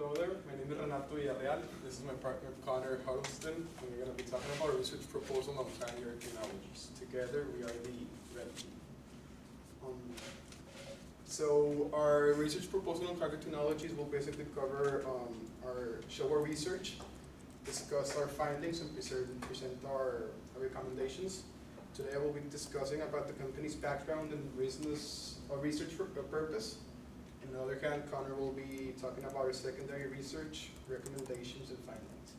Hello there, my name is Renato. This is my partner Connor Huddleston, and we're going to be talking about a research proposal on Hangar technologies. Together, we are the red team. So our research proposal on Hangar technologies will basically cover our research, discuss our findings, and present our recommendations. Today I will be discussing about the company's background and reasons of research purpose. On the other hand, Connor will be talking about our secondary research, recommendations, and findings.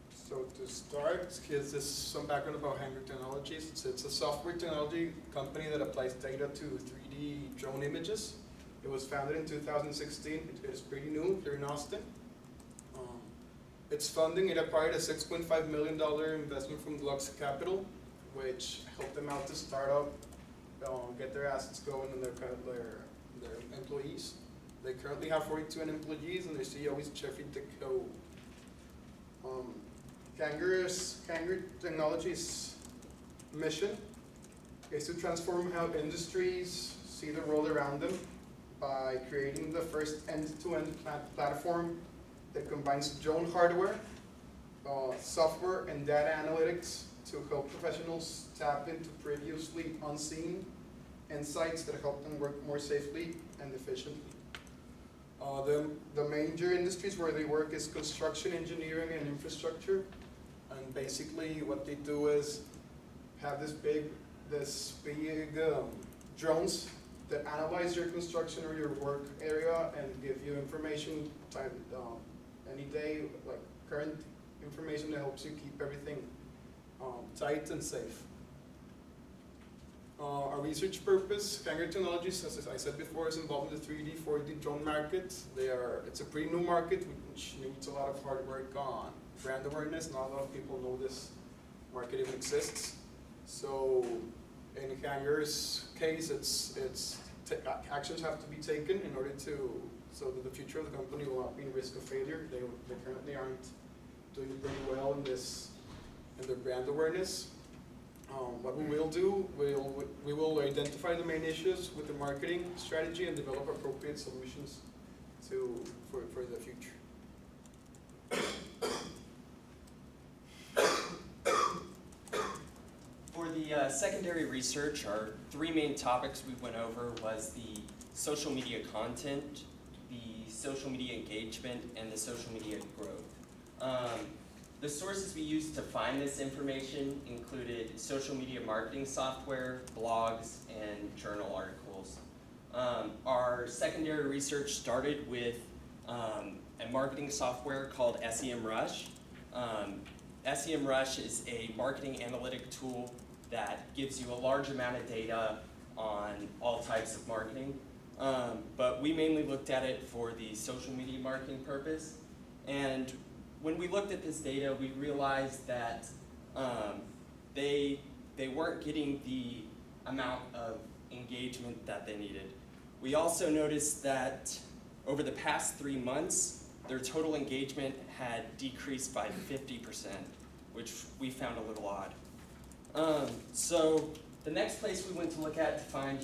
So to start, here's some background about Hangar Technologies. It's a software technology company that applies data to 3D drone images. It was founded in 2016. It is pretty new here in Austin. Its funding, it acquired a $6.5 million investment from Lux Capital, which helped them out to start up, get their assets going and their employees. They currently have 42 employees, and their CEO is Jeffrey DeCo. Hangar Technologies' mission is to transform how industries see the world around them by creating the first end-to-end platform that combines drone hardware, software, and data analytics to help professionals tap into previously unseen insights that help them work more safely and efficiently. The major industries where they work is construction, engineering, and infrastructure. And basically what they do is have this big drones that analyze your construction or your work area and give you information any day, like current information that helps you keep everything tight and safe. Our research purpose, Hangar Technologies, as I said before, is involved in the 3D, 4D drone market. It's a pretty new market which needs a lot of hard work on brand awareness. Not a lot of people know this market even exists. So in Hangar's case, actions have to be taken in order so that the future of the company will not be in risk of failure. They currently aren't doing pretty well in their brand awareness. What we will do, we will identify the main issues with the marketing strategy and develop appropriate solutions for the future. For the secondary research, our three main topics we went over was the social media content, the social media engagement, and the social media growth. The sources we used to find this information included social media marketing software, blogs, and journal articles. Our secondary research started with a marketing software called SEMrush. SEMrush is a marketing analytic tool that gives you a large amount of data on all types of marketing. But we mainly looked at it for the social media marketing purpose. And when we looked at this data, we realized that they weren't getting the amount of engagement that they needed. We also noticed that over the past 3 months, their total engagement had decreased by 50%, which we found a little odd. So the next place we went to look at to find,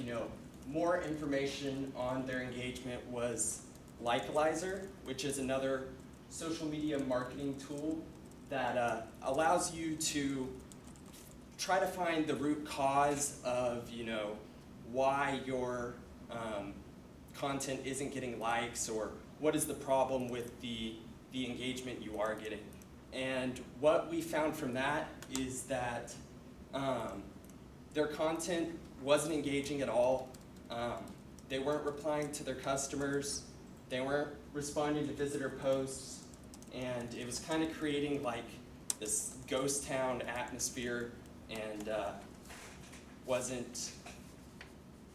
more information on their engagement was Likealizer, which is another social media marketing tool that allows you to try to find the root cause of, why your content isn't getting likes, or what is the problem with the engagement you are getting. And what we found from that is that their content wasn't engaging at all. They weren't replying to their customers. They weren't responding to visitor posts. And it was kind of creating like this ghost town atmosphere, and wasn't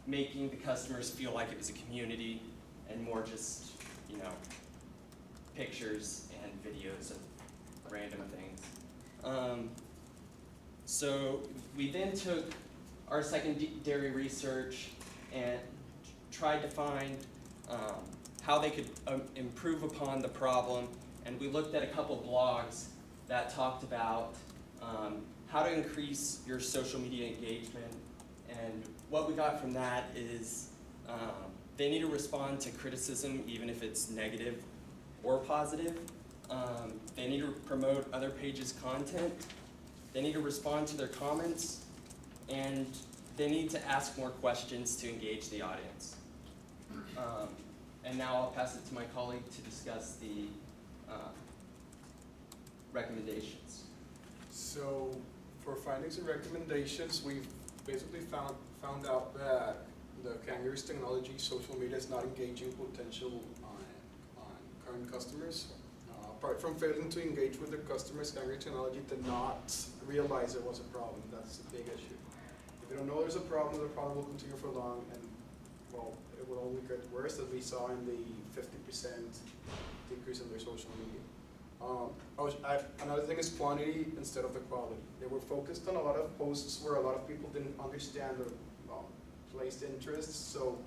making the customers feel like it was a community, and more just, pictures and videos of random things. So we then took our secondary research and tried to find how they could improve upon the problem. And we looked at a couple blogs that talked about how to increase your social media engagement. And what we got from that is They need to respond to criticism, even if it's negative or positive. They need to promote other pages' content. They need to respond to their comments, and they need to ask more questions to engage the audience. And now I'll pass it to my colleague to discuss the recommendations. So for findings and recommendations, we've basically found out that the Hangar's technology, social media is not engaging potential on current customers. Apart from failing to engage with their customers, Hangar technology did not realize there was a problem. That's a big issue. If you don't know there's a problem will continue for long, and well, it will only get worse, as we saw in the 50% decrease in their social media. Another thing is quantity instead of the quality. They were focused on a lot of posts where a lot of people didn't understand or placed interests. So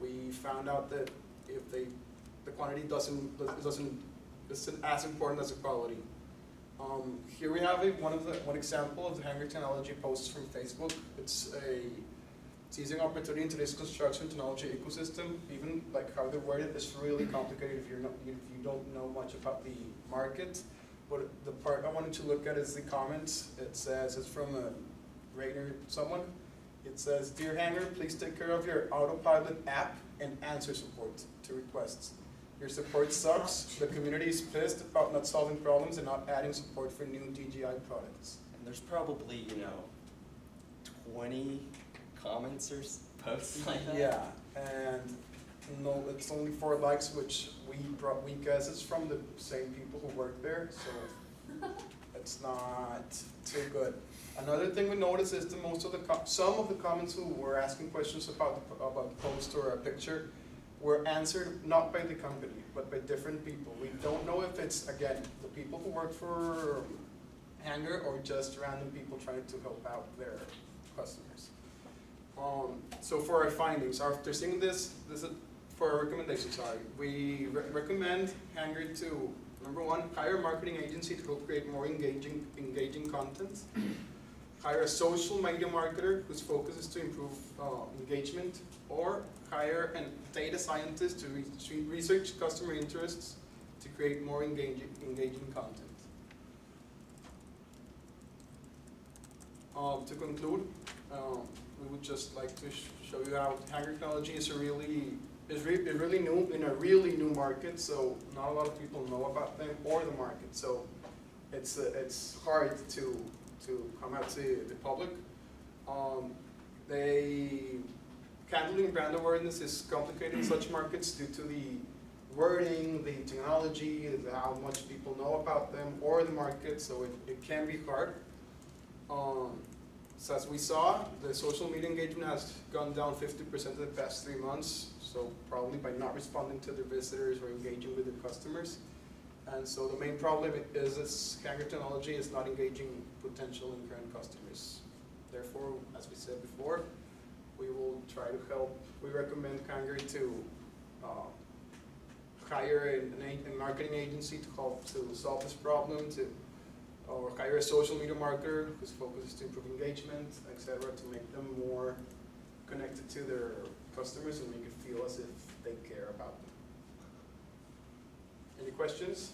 we found out that if the quantity isn't as important as the quality. Here we have one example of the Hangar technology posts from Facebook. It's seizing opportunity into this construction technology ecosystem. Even like how they're worded is really complicated if you don't know much about the market. But the part I wanted to look at is the comments. It says, it's from a Rainer someone. It says, "Dear Hangar, please take care of your autopilot app and answer support to requests. Your support sucks. The community is pissed about not solving problems and not adding support for new DJI products." And there's probably, 20 comments or posts like that. Yeah, and no, it's only 4 likes, which we guess it's from the same people who work there, so it's not too good. Another thing we noticed is that some of the comments who were asking questions about the post or a picture were answered not by the company, but by different people. We don't know if it's, again, the people who work for Hangar or just random people trying to help out their customers. So for our findings, after seeing this is for our recommendations, we recommend Hangar to, number 1, hire a marketing agency to help create more engaging content. Hire a social media marketer whose focus is to improve engagement, or hire a data scientist to research customer interests to create more engaging content. To conclude, we would just like to show you how Hangar technology is really new in a really new market. So not a lot of people know about them or the market. So it's hard to come out to the public. Handling brand awareness is complicated in such markets due to the wording, the technology, how much people know about them or the market. So it can be hard. So as we saw, the social media engagement has gone down 50% in the past 3 months. So probably by not responding to their visitors or engaging with their customers. And so the main problem is this Hangar technology is not engaging potential and current customers. Therefore, as we said before, we will try to help. We recommend Hangar to hire a marketing agency to help to solve this problem, or hire a social media marketer whose focus is to improve engagement, etc., to make them more connected to their customers and make it feel as if they care about them. Any questions?